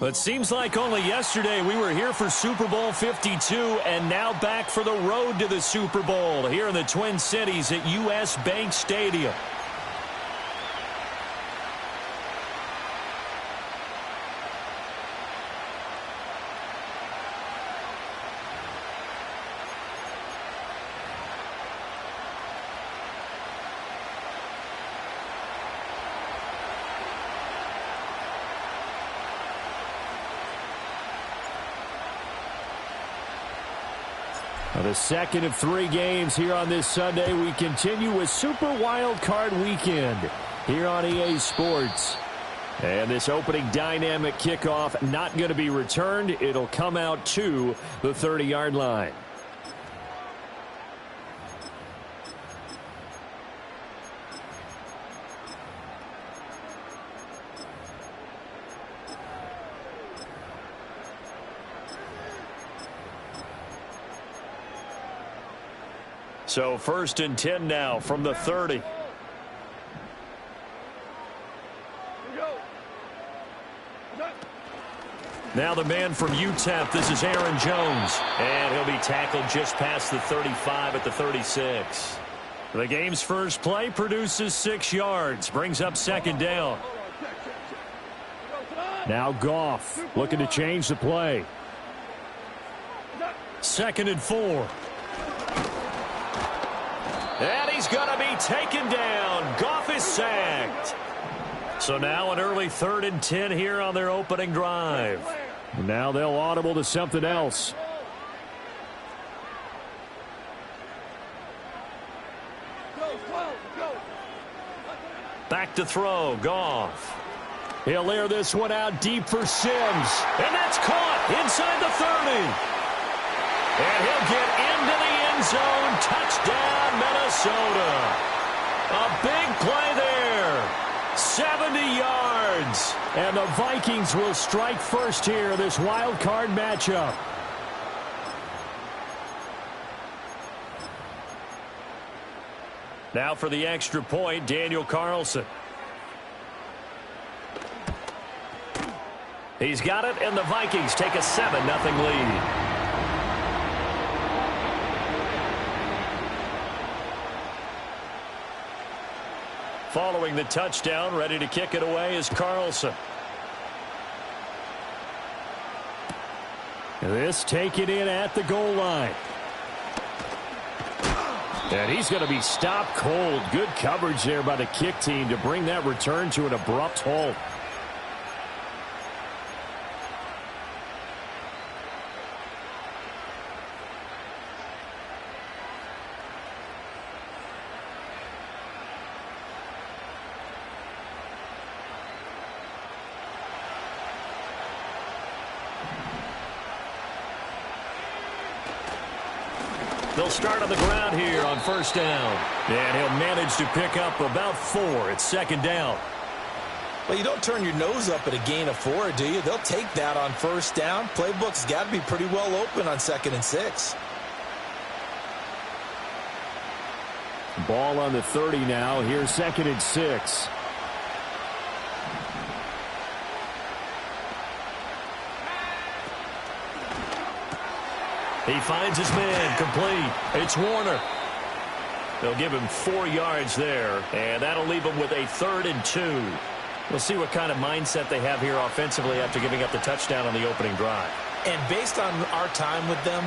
It seems like only yesterday we were here for Super Bowl 52 and now back for the road to the Super Bowl here in the Twin Cities at U.S. Bank Stadium. The second of 3 games here on this Sunday. We continue with Super Wild Card Weekend here on EA Sports. And this opening dynamic kickoff not going to be returned. It'll come out to the 30-yard line. So 1st and 10 now from the 30. Now the man from UTEP, this is Aaron Jones. And he'll be tackled just past the 35 at the 36. The game's first play produces 6 yards, brings up 2nd down. Now Goff looking to change the play. 2nd and 4. And he's going to be taken down. Goff is sacked. So now an early 3rd and 10 here on their opening drive. Now they'll audible to something else. Back to throw, Goff. He'll air this one out deep for Sims. And that's caught inside the 30. And he'll get into the end zone. Touchdown, Minnesota. A big play there. 70 yards. And the Vikings will strike first here, this wild card matchup. Now for the extra point, Daniel Carlson. He's got it, and the Vikings take a 7-0 lead. Following the touchdown, ready to kick it away is Carlson. This taken in at the goal line. And he's going to be stopped cold. Good coverage there by the kick team to bring that return to an abrupt halt. They'll start on the ground here on 1st down. And he'll manage to pick up about 4 at 2nd down. Well, you don't turn your nose up at a gain of 4, do you? They'll take that on 1st down. Playbook's got to be pretty well open on 2nd and 6. Ball on the 30 now. Here's 2nd and 6. He finds his man complete. It's Warner. They'll give him 4 yards there, and that'll leave him with a 3rd and 2. We'll see what kind of mindset they have here offensively after giving up the touchdown on the opening drive. And based on our time with them,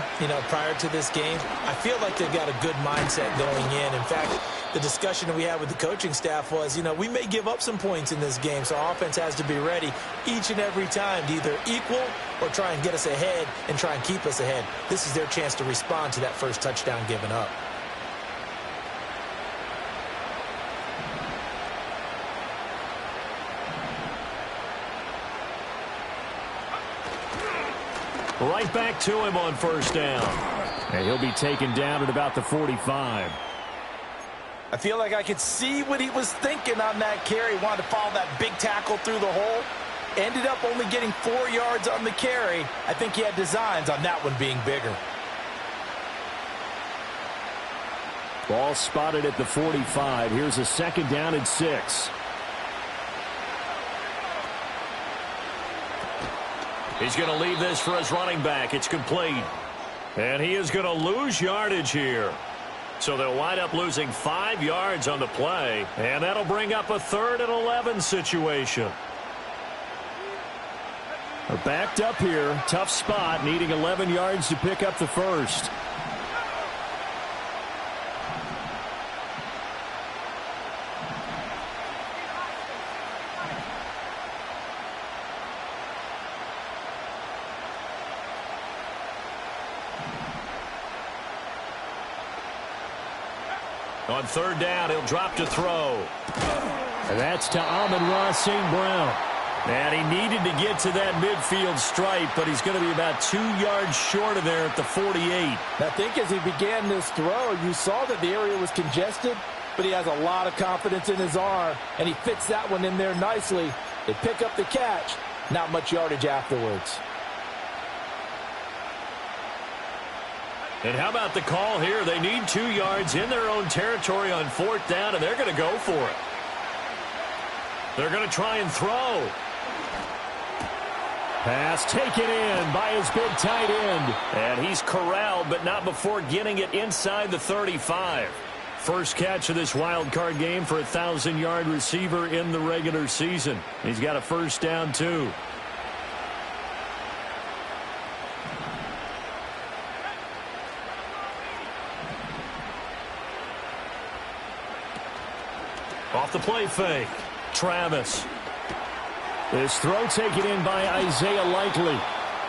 prior to this game, I feel like they've got a good mindset going in. In fact, the discussion that we had with the coaching staff was, we may give up some points in this game, so our offense has to be ready each and every time to either equal or try and get us ahead and try and keep us ahead. This is their chance to respond to that first touchdown given up. Right back to him on 1st down. And he'll be taken down at about the 45. I feel like I could see what he was thinking on that carry. Wanted to follow that big tackle through the hole. Ended up only getting 4 yards on the carry. I think he had designs on that one being bigger. Ball spotted at the 45. Here's a 2nd down and 6. He's going to leave this for his running back. It's complete. And he is going to lose yardage here. So they'll wind up losing 5 yards on the play. And that'll bring up a 3rd and 11 situation. They're backed up here. Tough spot, needing 11 yards to pick up the first. On 3rd down, he'll drop to throw. And that's to Amon-Ra St. Brown. And he needed to get to that midfield stripe, but he's going to be about 2 yards short of there at the 48. I think as he began this throw, you saw that the area was congested, but he has a lot of confidence in his arm, and he fits that one in there nicely. They pick up the catch, not much yardage afterwards. And how about the call here? They need 2 yards in their own territory on 4th down, and they're going to go for it. They're going to try and throw. Pass taken in by his big tight end. And he's corralled, but not before getting it inside the 35. First catch of this wild card game for a 1,000-yard receiver in the regular season. He's got a first down, too. Off the play fake. Travis. This throw taken in by Isaiah Likely.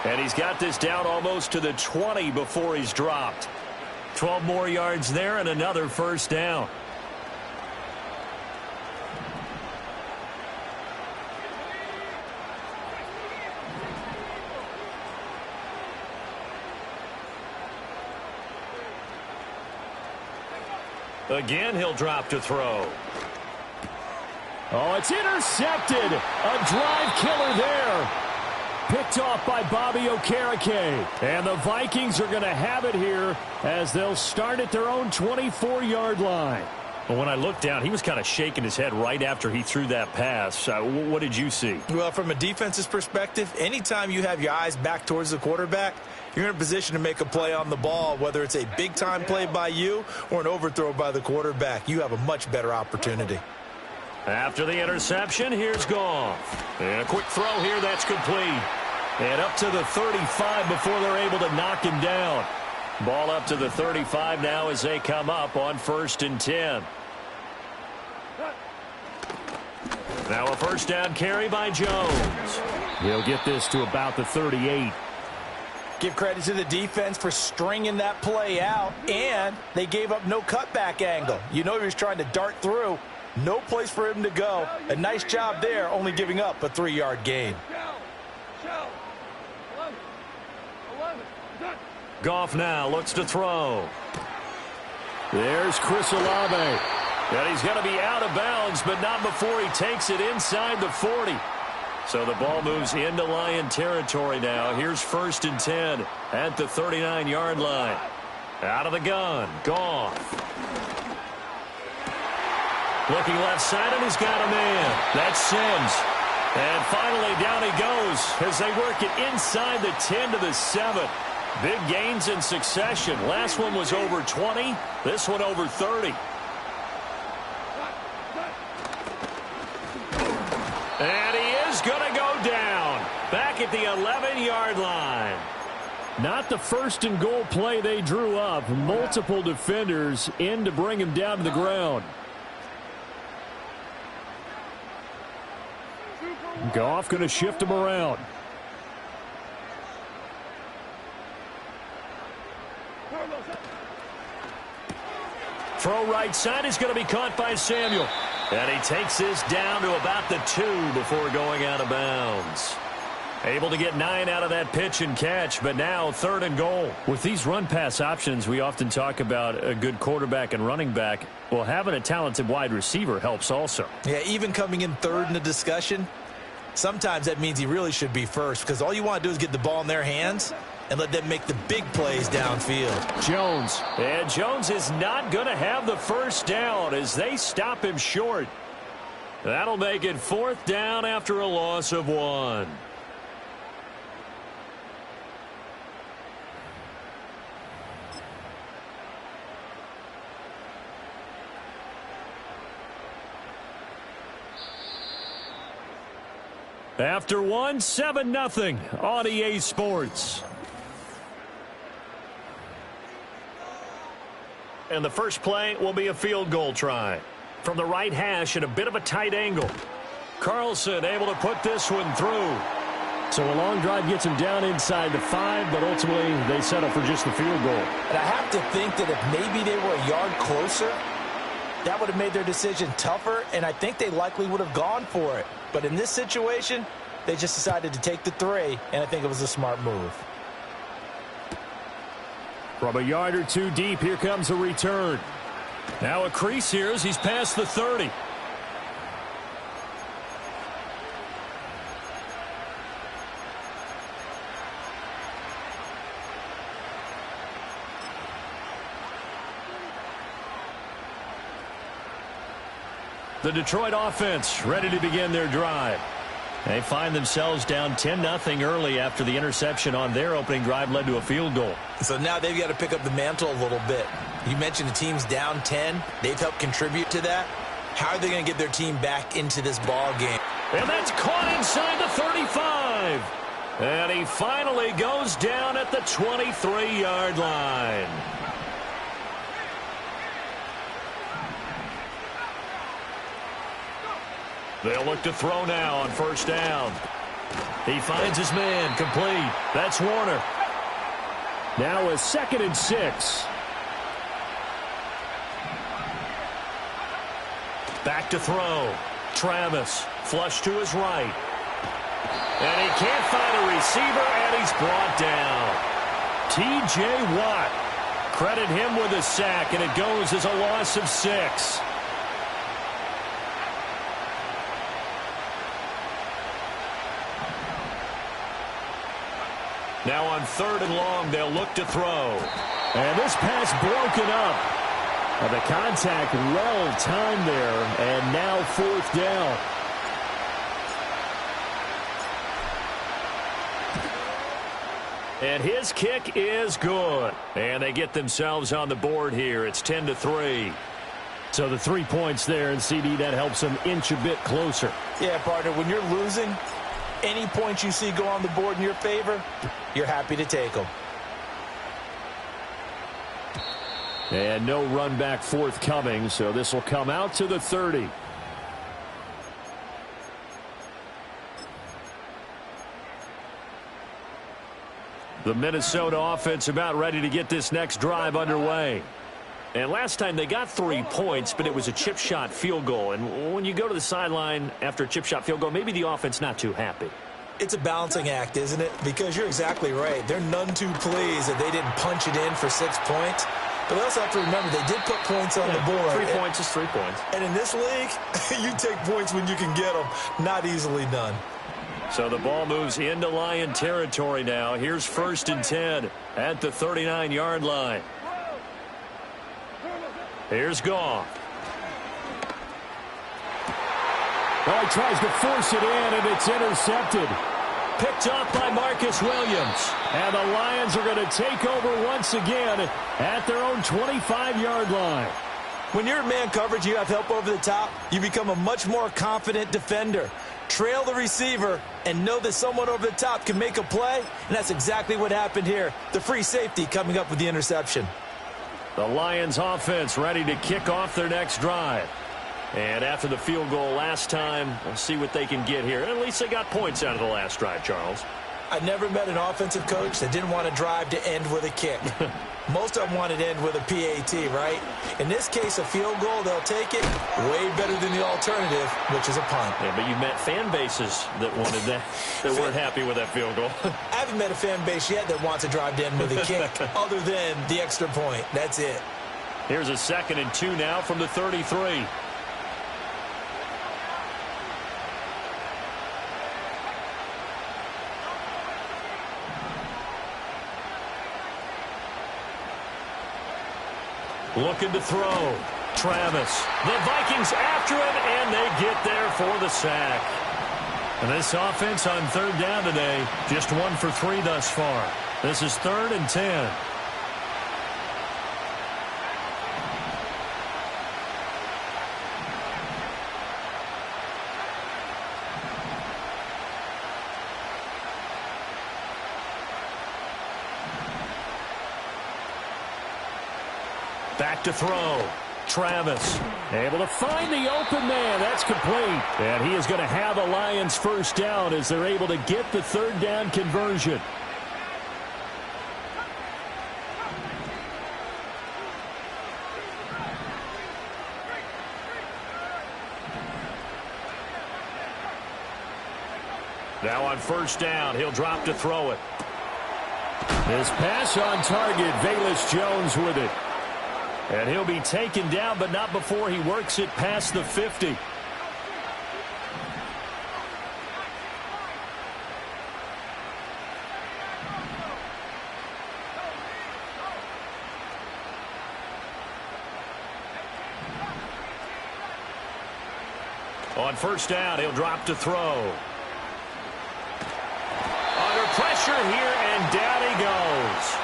And he's got this down almost to the 20 before he's dropped. 12 more yards there and another first down. Again, he'll drop to throw. Oh, it's intercepted. A drive killer there. Picked off by Bobby Okereke. And the Vikings are going to have it here as they'll start at their own 24-yard line. Well, when I looked down, he was kind of shaking his head right after he threw that pass. What did you see? Well, from a defense's perspective, anytime you have your eyes back towards the quarterback, you're in a position to make a play on the ball, whether it's a big-time play by you or an overthrow by the quarterback. You have a much better opportunity. After the interception, here's Goff. And a quick throw here, that's complete. And up to the 35 before they're able to knock him down. Ball up to the 35 now as they come up on 1st and 10. Now a first down carry by Jones. He'll get this to about the 38. Give credit to the defense for stringing that play out, and they gave up no cutback angle. You know he was trying to dart through. No place for him to go. A nice job there, only giving up a 3-yard gain. Goff now looks to throw. There's Chris Olave. And he's going to be out of bounds, but not before he takes it inside the 40. So the ball moves into Lion territory now. Here's 1st and 10 at the 39-yard line. Out of the gun, Goff. Looking left side, and he's got a man. That's Sims. And finally, down he goes as they work it inside the 10 to the 7. Big gains in succession. Last one was over 20. This one over 30. And he is going to go down. Back at the 11-yard line. Not the first and goal play they drew up. Multiple defenders in to bring him down to the ground. Goff going to shift him around. Throw right side is going to be caught by Samuel. And he takes this down to about the 2 before going out of bounds. Able to get 9 out of that pitch and catch, but now 3rd and goal. With these run-pass options, we often talk about a good quarterback and running back. Well, having a talented wide receiver helps also. Yeah, even coming in 3rd in the discussion, sometimes that means he really should be first because all you want to do is get the ball in their hands and let them make the big plays downfield. Jones. And Jones is not going to have the first down as they stop him short. That'll make it 4th down after a loss of 1. After one, 7-0 on EA Sports. And the first play will be a field goal try. From the right hash at a bit of a tight angle. Carlson able to put this one through. So a long drive gets him down inside the 5, but ultimately they settle for just the field goal. And I have to think that if maybe they were a yard closer, that would have made their decision tougher, and I think they likely would have gone for it. But in this situation, they just decided to take the 3, and I think it was a smart move. From a yard or two deep, here comes a return. Now a crease here as he's past the 30. The Detroit offense ready to begin their drive. They find themselves down 10-0 early after the interception on their opening drive led to a field goal. So now they've got to pick up the mantle a little bit. You mentioned the team's down 10. They've helped contribute to that. How are they going to get their team back into this ball game? And that's caught inside the 35. And he finally goes down at the 23-yard line. They'll look to throw now on first down. He finds his man complete. That's Warner. Now a 2nd and 6. Back to throw. Travis, flush to his right. And he can't find a receiver, and he's brought down. T.J. Watt. Credit him with a sack, and it goes as a loss of 6. Now on 3rd and long, they'll look to throw. And this pass broken up. The contact well timed there, and now 4th down. And his kick is good. And they get themselves on the board here. It's 10-3. So the 3 points there, and CD, that helps them inch a bit closer. Yeah, partner, when you're losing, any points you see go on the board in your favor, you're happy to take them. And no run back forthcoming, so this will come out to the 30. The Minnesota offense about ready to get this next drive underway. And last time they got 3 points, but it was a chip shot field goal. And when you go to the sideline after a chip shot field goal, maybe the offense not too happy. It's a balancing act, isn't it? Because you're exactly right. They're none too pleased that they didn't punch it in for 6 points. But they also have to remember they did put points on the board. 3 points is 3 points. And in this league, you take points when you can get them. Not easily done. So the ball moves into Lion territory now. Here's 1st and 10 at the 39-yard line. Here's Goff. Well, he tries to force it in, and it's intercepted. Picked up by Marcus Williams. And the Lions are going to take over once again at their own 25-yard line. When you're in man coverage, you have help over the top, you become a much more confident defender. Trail the receiver and know that someone over the top can make a play, and that's exactly what happened here. The free safety coming up with the interception. The Lions offense ready to kick off their next drive. And after the field goal last time, we'll see what they can get here. And at least they got points out of the last drive, Charles. I never met an offensive coach that didn't want to drive to end with a kick. Most of them wanted to end with a PAT, right? In this case, a field goal, they'll take it way better than the alternative, which is a punt. Yeah, but you met fan bases that wanted that, that weren't happy with that field goal. I haven't met a fan base yet that wants to drive to end with a kick other than the extra point. That's it. Here's a 2nd and 2 now from the 33. Looking to throw. Travis. The Vikings after him, and they get there for the sack. And this offense on 3rd down today, just 1 for 3 thus far. This is 3rd and 10. Back to throw. Travis. Able to find the open man. That's complete. And he is going to have a Lions first down as they're able to get the third down conversion. Now on first down, he'll drop to throw it. This pass on target, Velus Jones with it. And he'll be taken down, but not before he works it past the 50. On first down, he'll drop to throw. Under pressure here, and down he goes.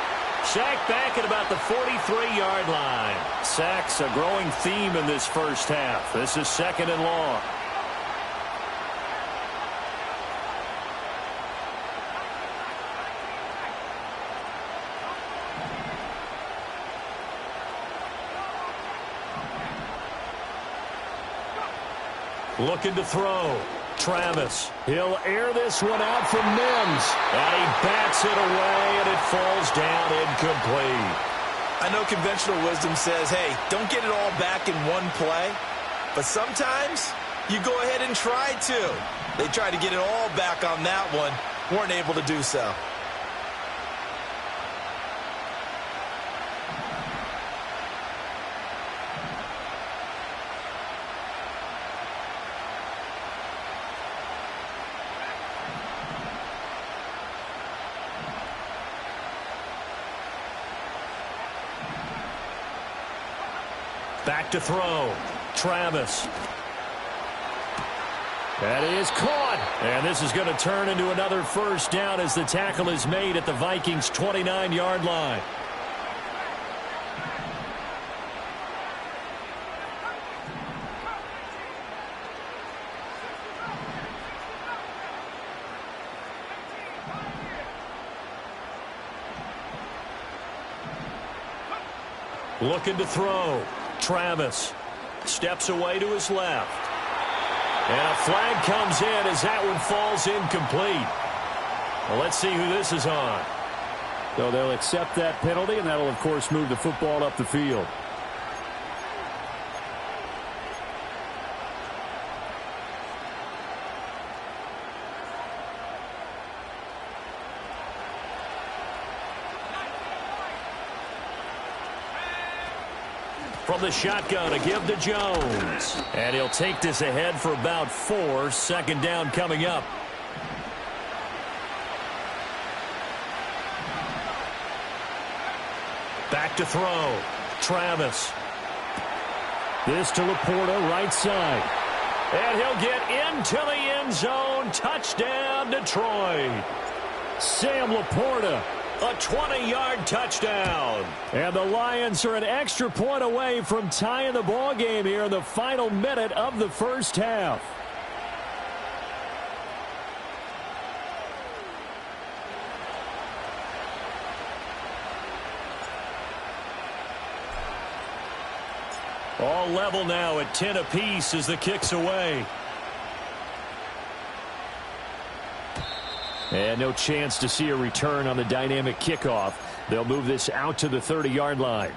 Sacked back at about the 43-yard line. Sacks a growing theme in this first half. This is second and long. Looking to throw. Travis. He'll air this one out from Mims. And he bats it away, and it falls down incomplete. I know conventional wisdom says, hey, don't get it all back in one play. But sometimes you go ahead and try to. They tried to get it all back on that one. Weren't able to do so. Back to throw. Travis. That is caught. And this is going to turn into another first down as the tackle is made at the Vikings' 29-yard line. Looking to throw. Travis steps away to his left. And a flag comes in as that one falls incomplete. Well, let's see who this is on. So they'll accept that penalty, and that'll, of course, move the football up the field. From the shotgun, a give to Jones. And he'll take this ahead for about 4. Second down coming up. Back to throw. Travis. This to Laporta, right side. And he'll get into the end zone. Touchdown, Detroit. Sam Laporta. A 20-yard touchdown. And the Lions are an extra point away from tying the ball game here in the final minute of the first half. All level now at 10 apiece as the kick's away. And no chance to see a return on the dynamic kickoff. They'll move this out to the 30-yard line.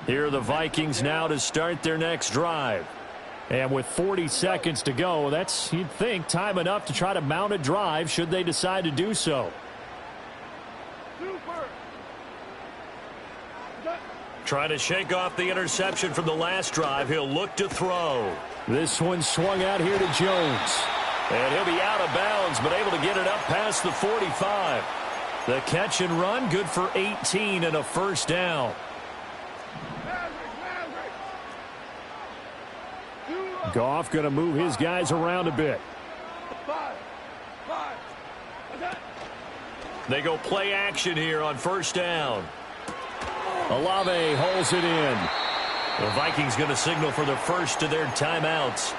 Here are the Vikings now to start their next drive. And with 40 seconds to go, that's, you'd think, time enough to try to mount a drive should they decide to do so. Trying to shake off the interception from the last drive. He'll look to throw. This one swung out here to Jones. And he'll be out of bounds, but able to get it up past the 45. The catch and run, good for 18 and a first down. Goff going to move his guys around a bit. They go play action here on first down. Olave holds it in. The Vikings going to signal for the first of their timeouts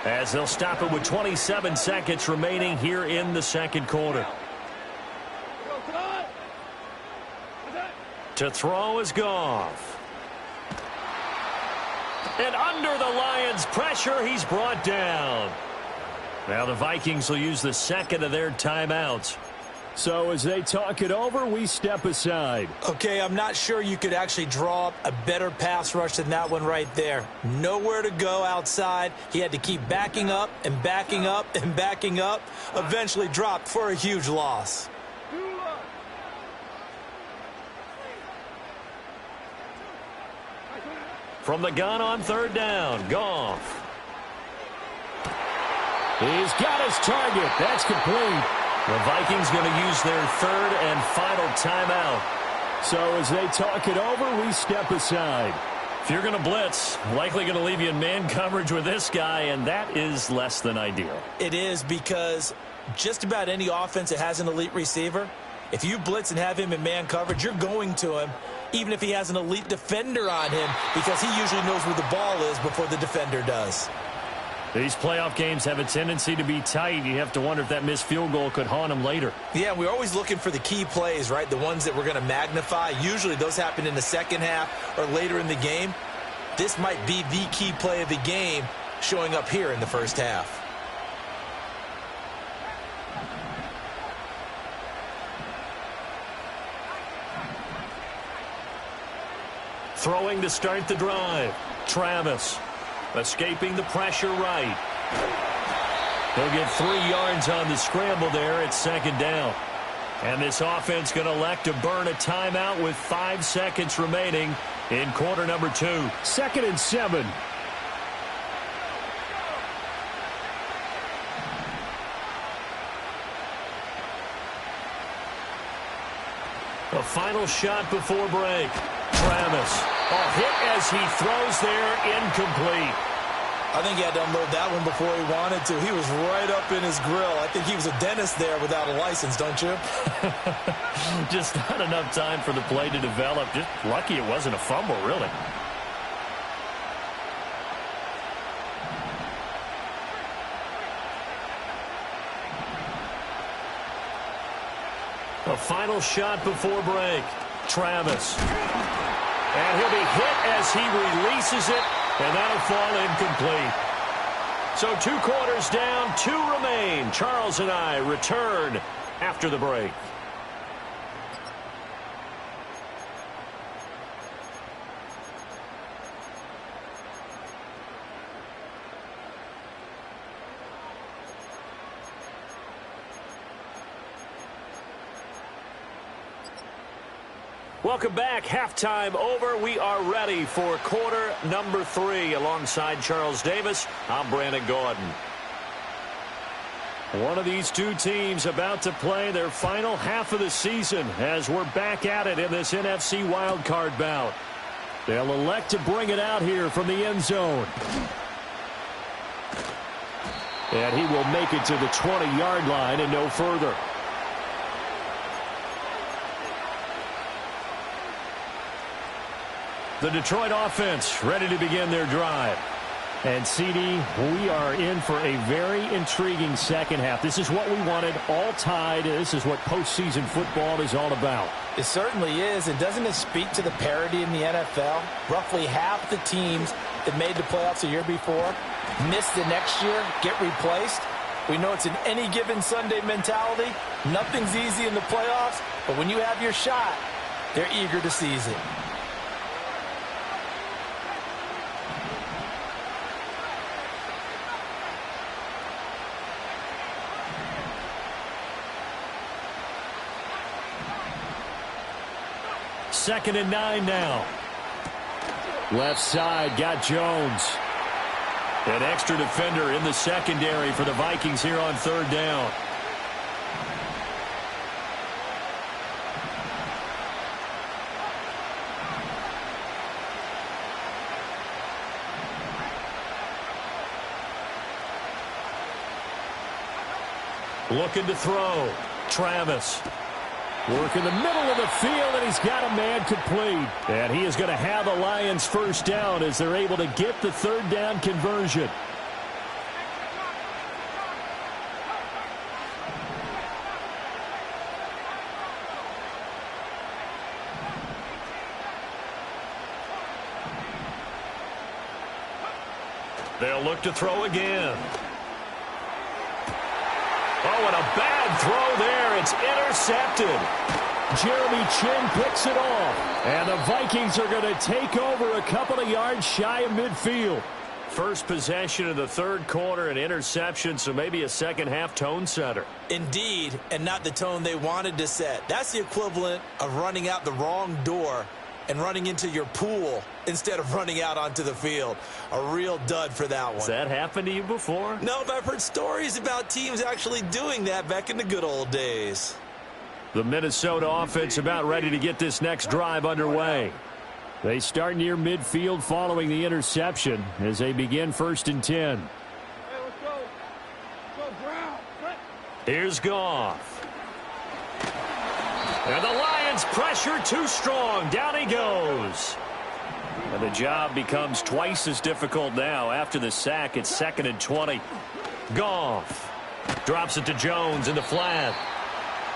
as they'll stop it with 27 seconds remaining here in the second quarter. To throw is Goff. And under the Lions' pressure, he's brought down. Now the Vikings will use the second of their timeouts. So as they talk it over, we step aside. Okay, I'm not sure you could actually draw up a better pass rush than that one right there. Nowhere to go outside. He had to keep backing up and backing up and backing up. Eventually dropped for a huge loss. From the gun on third down, Goff. He's got his target. That's complete. The Vikings going to use their third and final timeout. So as they talk it over, we step aside. If you're going to blitz, likely going to leave you in man coverage with this guy, and that is less than ideal. It is, because just about any offense that has an elite receiver, if you blitz and have him in man coverage, you're going to him, even if he has an elite defender on him, because he usually knows where the ball is before the defender does. These playoff games have a tendency to be tight. You have to wonder if that missed field goal could haunt them later. Yeah, we're always looking for the key plays, right? The ones that we're going to magnify. Usually those happen in the second half or later in the game. This might be the key play of the game showing up here in the first half. Throwing to start the drive. Travis. Escaping the pressure right. He'll get 3 yards on the scramble there at second down. And this offense going to elect to burn a timeout with 5 seconds remaining in quarter number 2. 2nd and 7. A final shot before break. Travis. A hit as he throws there, incomplete. I think he had to unload that one before he wanted to. He was right up in his grill. I think he was a dentist there without a license, don't you? Just not enough time for the play to develop. Just lucky it wasn't a fumble, really. A final shot before break. Travis. And he'll be hit as he releases it, and that'll fall incomplete. So 2 quarters down, 2 remain. Charles and I return after the break. Welcome back. Halftime over. We are ready for quarter number 3. Alongside Charles Davis, I'm Brandon Gordon. One of these two teams about to play their final half of the season as we're back at it in this NFC wildcard bout. They'll elect to bring it out here from the end zone. And he will make it to the 20-yard line and no further. The Detroit offense ready to begin their drive. And, CD, we are in for a very intriguing second half. This is what we wanted, all tied. This is what postseason football is all about. It certainly is. And doesn't it speak to the parity in the NFL? Roughly half the teams that made the playoffs a year before miss the next year, get replaced. We know it's an any given Sunday mentality. Nothing's easy in the playoffs, but when you have your shot, they're eager to seize it. Second and 9 now. Left side, got Jones. An extra defender in the secondary for the Vikings here on third down. Looking to throw. Travis. Work in the middle of the field, and he's got a man complete. And he is going to have the Lions first down as they're able to get the third down conversion. They'll look to throw again. Oh, and a bad throw there. It's intercepted. Jeremy Chin picks it off. And the Vikings are going to take over a couple of yards shy of midfield. First possession of the third quarter, an interception, so maybe a second-half tone setter. Indeed, and not the tone they wanted to set. That's the equivalent of running out the wrong door and running into your pool instead of running out onto the field. A real dud for that one. Has that happened to you before? No, but I've heard stories about teams actually doing that back in the good old days. The Minnesota offense about ready to get this next drive underway. They start near midfield following the interception as they begin 1st and 10. Hey, let's go. Let's go, Brown. Here's Goff. And the Lions pressure too strong. Down he goes. And the job becomes twice as difficult now after the sack. It's 2nd and 20. Goff drops it to Jones in the flat.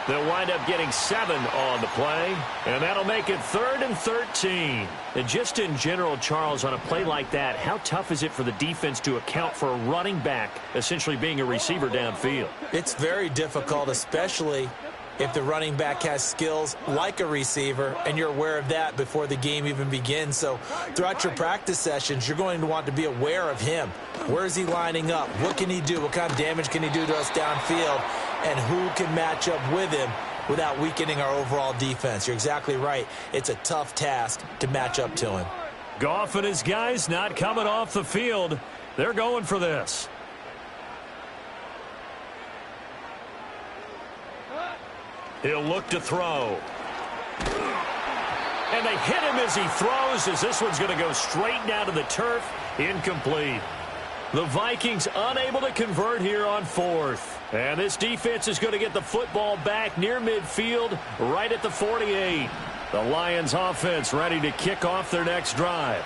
They'll wind up getting 7 on the play, and that'll make it 3rd and 13. And just in general, Charles, on a play like that, how tough is it for the defense to account for a running back essentially being a receiver downfield? It's very difficult, especially if the running back has skills like a receiver, and you're aware of that before the game even begins. So throughout your practice sessions, you're going to want to be aware of him. Where is he lining up? What can he do? What kind of damage can he do to us downfield? And who can match up with him without weakening our overall defense? You're exactly right. It's a tough task to match up to him. Goff and his guys not coming off the field. They're going for this. He'll look to throw. And they hit him as he throws, as this one's going to go straight down to the turf. Incomplete. The Vikings unable to convert here on 4th. And this defense is going to get the football back near midfield, right at the 48. The Lions offense ready to kick off their next drive.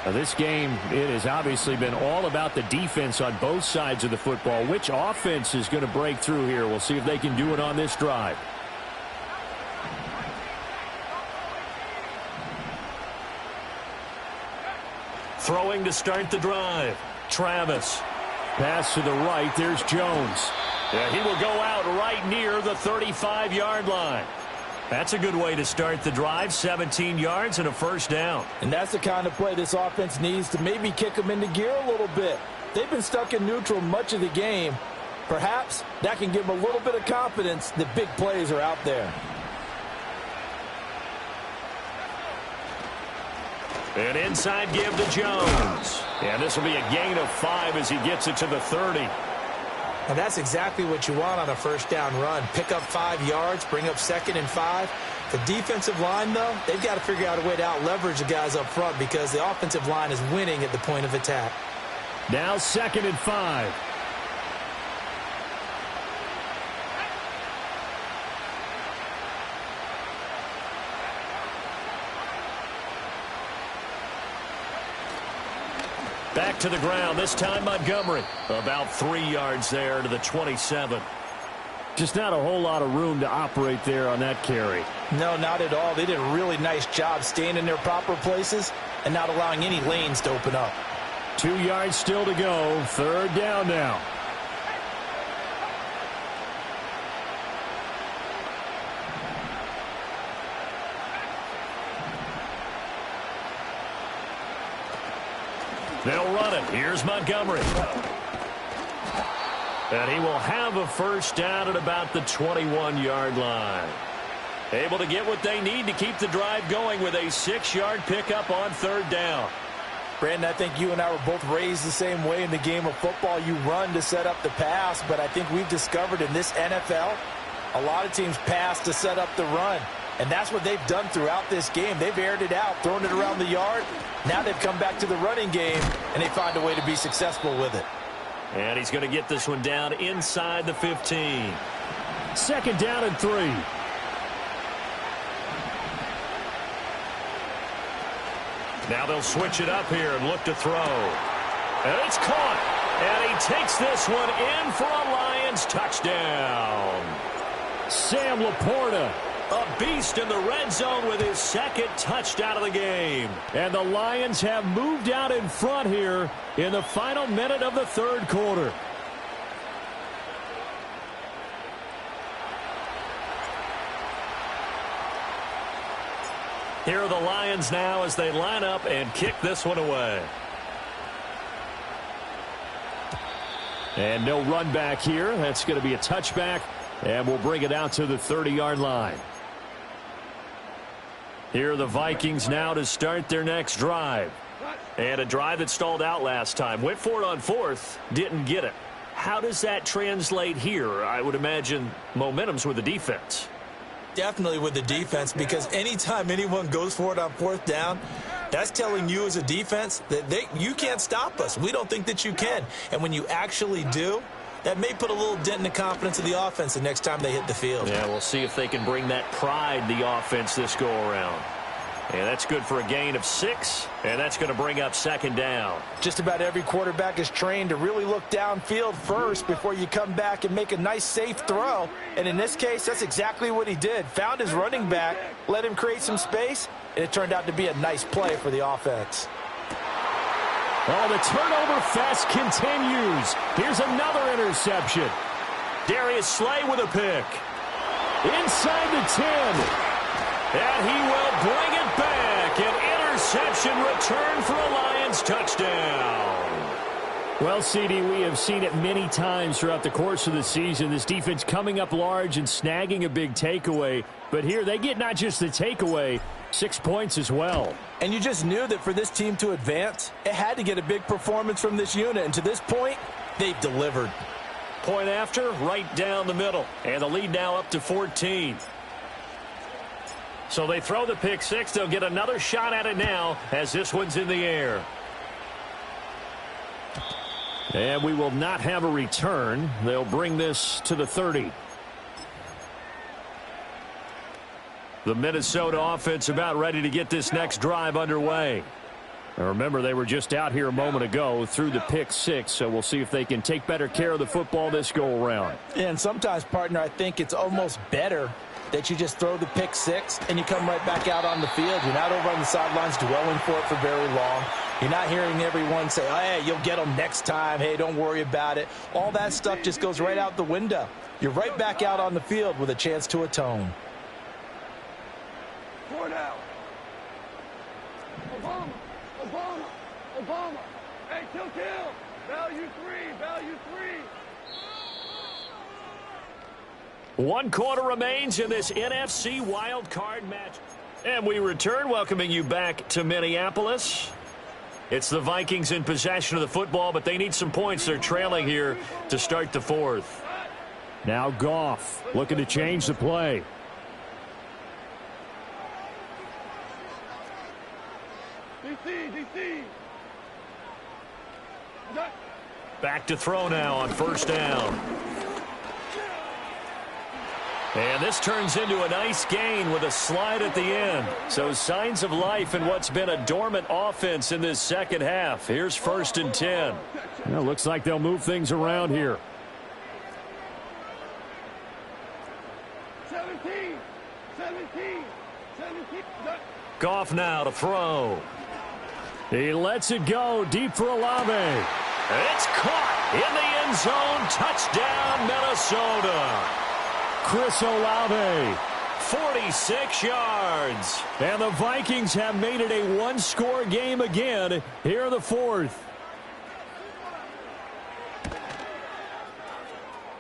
Now, this game, it has obviously been all about the defense on both sides of the football. Which offense is going to break through here? We'll see if they can do it on this drive. Throwing to start the drive. Travis. Pass to the right. There's Jones. Yeah, he will go out right near the 35-yard line. That's a good way to start the drive. 17 yards and a first down. And that's the kind of play this offense needs to maybe kick them into gear a little bit. They've been stuck in neutral much of the game. Perhaps that can give them a little bit of confidence that big plays are out there. An inside give to Jones. And this will be a gain of 5 as he gets it to the 30. And that's exactly what you want on a first down run. Pick up 5 yards, bring up 2nd and 5. The defensive line, though, they've got to figure out a way to out-leverage the guys up front because the offensive line is winning at the point of attack. Now 2nd and 5. Back to the ground, this time Montgomery. About 3 yards there to the 27. Just not a whole lot of room to operate there on that carry. No, not at all. They did a really nice job staying in their proper places and not allowing any lanes to open up. 2 yards still to go. 3rd down now. They'll run it. Here's Montgomery. And he will have a first down at about the 21-yard line. Able to get what they need to keep the drive going with a 6-yard pickup on 3rd down. Brandon, I think you and I were both raised the same way in the game of football. You run to set up the pass, but I think we've discovered in this NFL, a lot of teams pass to set up the run. And that's what they've done throughout this game. They've aired it out, thrown it around the yard. Now they've come back to the running game, and they find a way to be successful with it. And he's going to get this one down inside the 15. 2nd down and 3. Now they'll switch it up here and look to throw. And it's caught. And he takes this one in for a Lions touchdown. Sam Laporta A beast in the red zone with his second touchdown of the game. And the Lions have moved out in front here in the final minute of the third quarter. Here are the Lions now as they line up and kick this one away. And no run back here. That's going to be a touchback, and we'll bring it out to the 30-yard line. Here are the Vikings now to start their next drive. And a drive that stalled out last time. Went for it on fourth, didn't get it. How does that translate here? I would imagine momentum's with the defense. Definitely with the defense, because anytime anyone goes for it on fourth down, that's telling you as a defense that you can't stop us. We don't think that you can. And when you actually do, that may put a little dent in the confidence of the offense the next time they hit the field. Yeah, we'll see if they can bring that pride, the offense, this go-around. And that's good for a gain of 6, and that's going to bring up second down. Just about every quarterback is trained to really look downfield first before you come back and make a nice, safe throw. And in this case, that's exactly what he did. Found his running back, let him create some space, and it turned out to be a nice play for the offense. Oh, the turnover fest continues. Here's another interception. Darius Slay with a pick. Inside the 10. And he will bring it back. An interception return for a Lions touchdown. Well, CD, we have seen it many times throughout the course of the season. This defense coming up large and snagging a big takeaway. But here they get not just the takeaway, 6 points as well. And you just knew that for this team to advance, it had to get a big performance from this unit. And to this point, they've delivered. Point after, right down the middle. And the lead now up to 14. So they throw the pick 6. They'll get another shot at it now as this one's in the air. And we will not have a return. They'll bring this to the 30. The Minnesota offense about ready to get this next drive underway. Now remember, they were just out here a moment ago through the pick 6, so we'll see if they can take better care of the football this go-around. And sometimes, partner, I think it's almost better that you just throw the pick 6 and you come right back out on the field. You're not over on the sidelines dwelling for it for very long. You're not hearing everyone say, oh, hey, you'll get them next time. Hey, don't worry about it. All that stuff just goes right out the window. You're right back out on the field with a chance to atone. 4 down. Obama. Hey, kill. Value 3. 1 quarter remains in this NFC wild card match. And we return, welcoming you back to Minneapolis. It's the Vikings in possession of the football, but they need some points. They're trailing here to start the fourth. Now Goff looking to change the play. DC. Back to throw now on first down. And this turns into a nice gain with a slide at the end. So signs of life in what's been a dormant offense in this second half. Here's 1st and 10. Well, looks like they'll move things around here. 17. Goff now to throw. He lets it go deep for Olave. It's caught in the end zone. Touchdown, Minnesota. Chris Olave. 46 yards. And the Vikings have made it a one-score game again here in the fourth.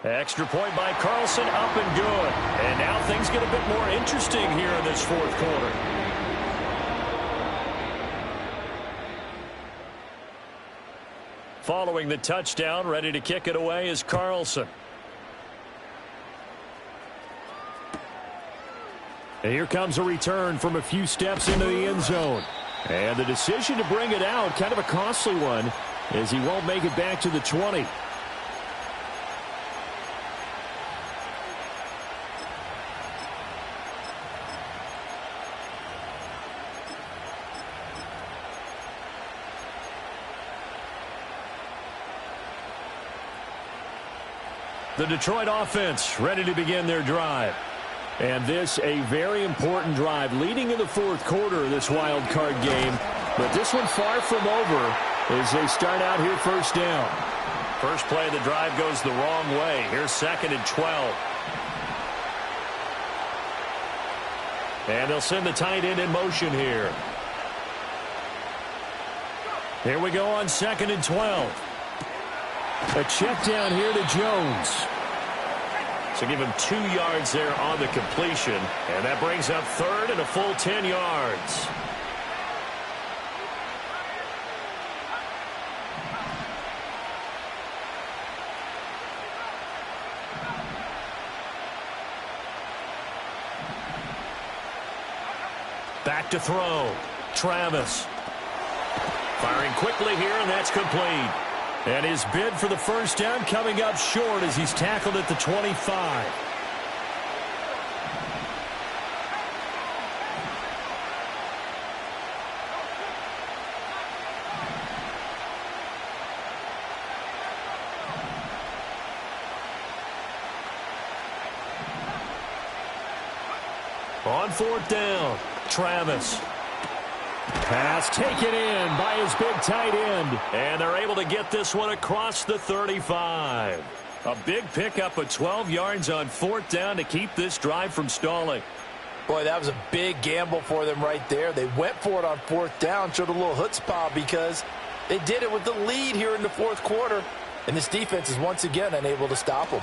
Extra point by Carlson, up and good. And now things get a bit more interesting here in this fourth quarter. Following the touchdown, ready to kick it away is Carlson. And here comes a return from a few steps into the end zone. And the decision to bring it out, kind of a costly one, as he won't make it back to the 20. The Detroit offense ready to begin their drive. And this a very important drive leading in the fourth quarter of this wild card game. But this one far from over as they start out here first down. First play of the drive goes the wrong way. Here's 2nd and 12. And they'll send the tight end in motion here. Here we go on 2nd and 12. A check down here to Jones. So give him 2 yards there on the completion. And that brings up 3rd and a full 10 yards. Back to throw. Travis. Firing quickly here, and that's complete. And his bid for the first down coming up short as he's tackled at the 25. On 4th down, Travis. Pass taken in by his big tight end. And they're able to get this one across the 35. A big pickup of 12 yards on 4th down to keep this drive from stalling. Boy, that was a big gamble for them right there. They went for it on 4th down, showed a little chutzpah because they did it with the lead here in the fourth quarter. And this defense is once again unable to stop them.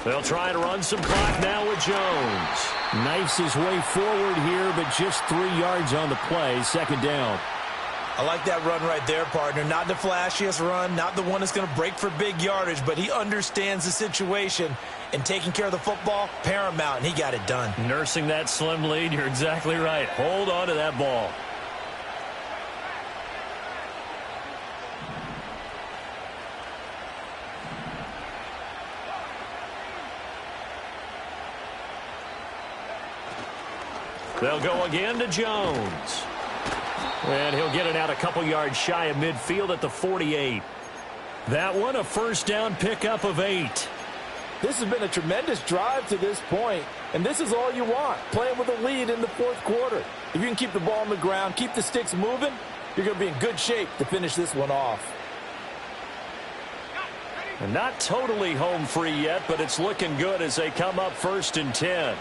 They'll try to run some clock now with Jones. Knifes his way forward here, but just 3 yards on the play. 2nd down. I like that run right there, partner. Not the flashiest run, not the one that's going to break for big yardage, but he understands the situation, and taking care of the football, paramount, and he got it done. Nursing that slim lead, you're exactly right. Hold on to that ball. They'll go again to Jones. And he'll get it out a couple yards shy of midfield at the 48. That one a first down pickup of 8. This has been a tremendous drive to this point, and this is all you want, playing with a lead in the fourth quarter. If you can keep the ball on the ground, keep the sticks moving, you're going to be in good shape to finish this one off. And not totally home free yet, but it's looking good as they come up 1st and 10.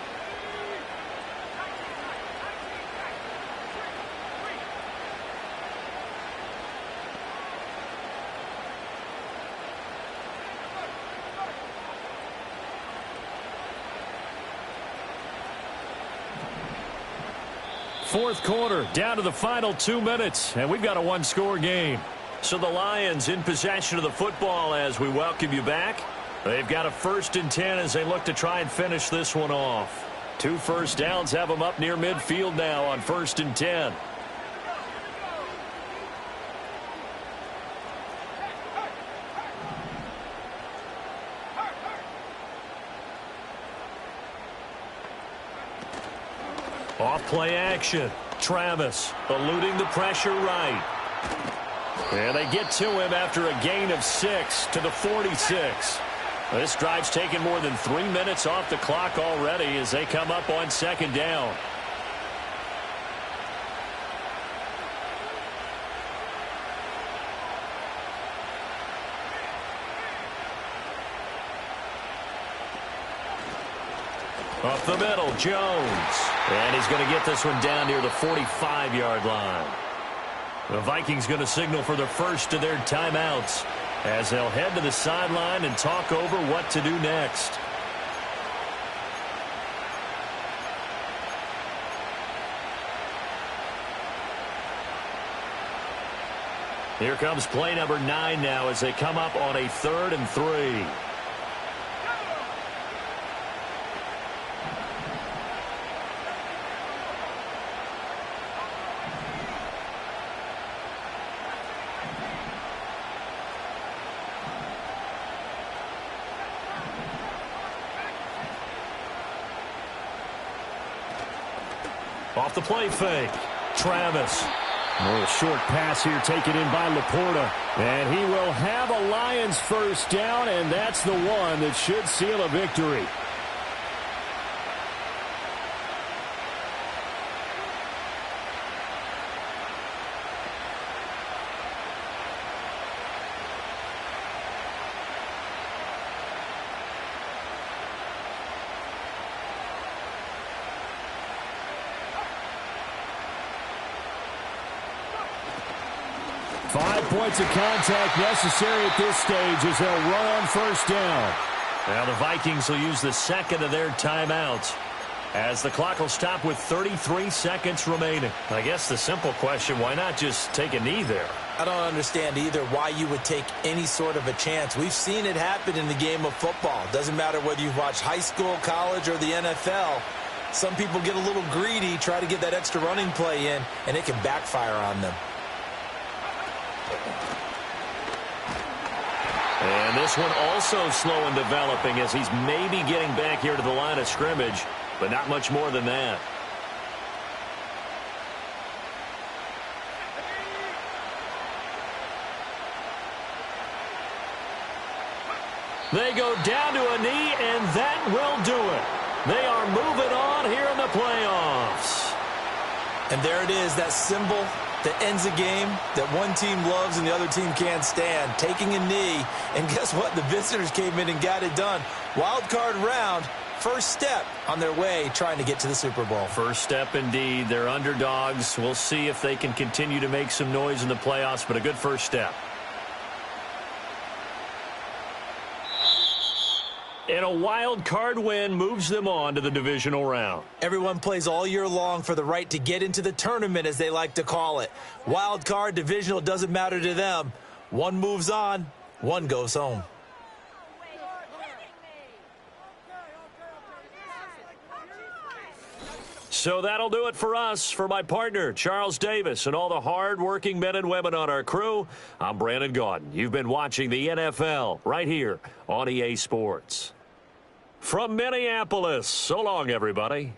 Fourth quarter, down to the final 2 minutes, and we've got a one-score game. So the Lions in possession of the football as we welcome you back. They've got a 1st and 10 as they look to try and finish this one off. 2 first downs have them up near midfield now on 1st and 10. Off play action. Travis eluding the pressure right. And they get to him after a gain of 6 to the 46. This drive's taken more than 3 minutes off the clock already as they come up on 2nd down. Up the middle, Jones. And he's going to get this one down near the 45-yard line. The Vikings going to signal for the first of their timeouts as they'll head to the sideline and talk over what to do next. Here comes play number 9 now as they come up on a 3rd and 3. Off the play fake. Travis. A little short pass here taken in by Laporta. And he will have a Lions first down, and that's the one that should seal a victory. 5 points of contact necessary at this stage as they'll run on first down. Now the Vikings will use the second of their timeouts as the clock will stop with 33 seconds remaining. I guess the simple question, why not just take a knee there? I don't understand either why you would take any sort of a chance. We've seen it happen in the game of football. Doesn't matter whether you've watched high school, college, or the NFL. Some people get a little greedy, try to get that extra running play in, and it can backfire on them. And this one also slow in developing as he's maybe getting back here to the line of scrimmage, but not much more than that. They go down to a knee, and that will do it. They are moving on here in the playoffs. And there it is, that symbol that ends a game that one team loves and the other team can't stand, taking a knee. And guess what? The visitors came in and got it done. Wild card round, first step on their way trying to get to the Super Bowl. First step indeed. They're underdogs. We'll see if they can continue to make some noise in the playoffs, but a good first step. And a wild card win moves them on to the divisional round. Everyone plays all year long for the right to get into the tournament, as they like to call it. Wild card, divisional, doesn't matter to them. One moves on, one goes home. So that'll do it for us. For my partner, Charles Davis, and all the hard-working men and women on our crew, I'm Brandon Gaudin. You've been watching the NFL right here on EA Sports. From Minneapolis, so long, everybody.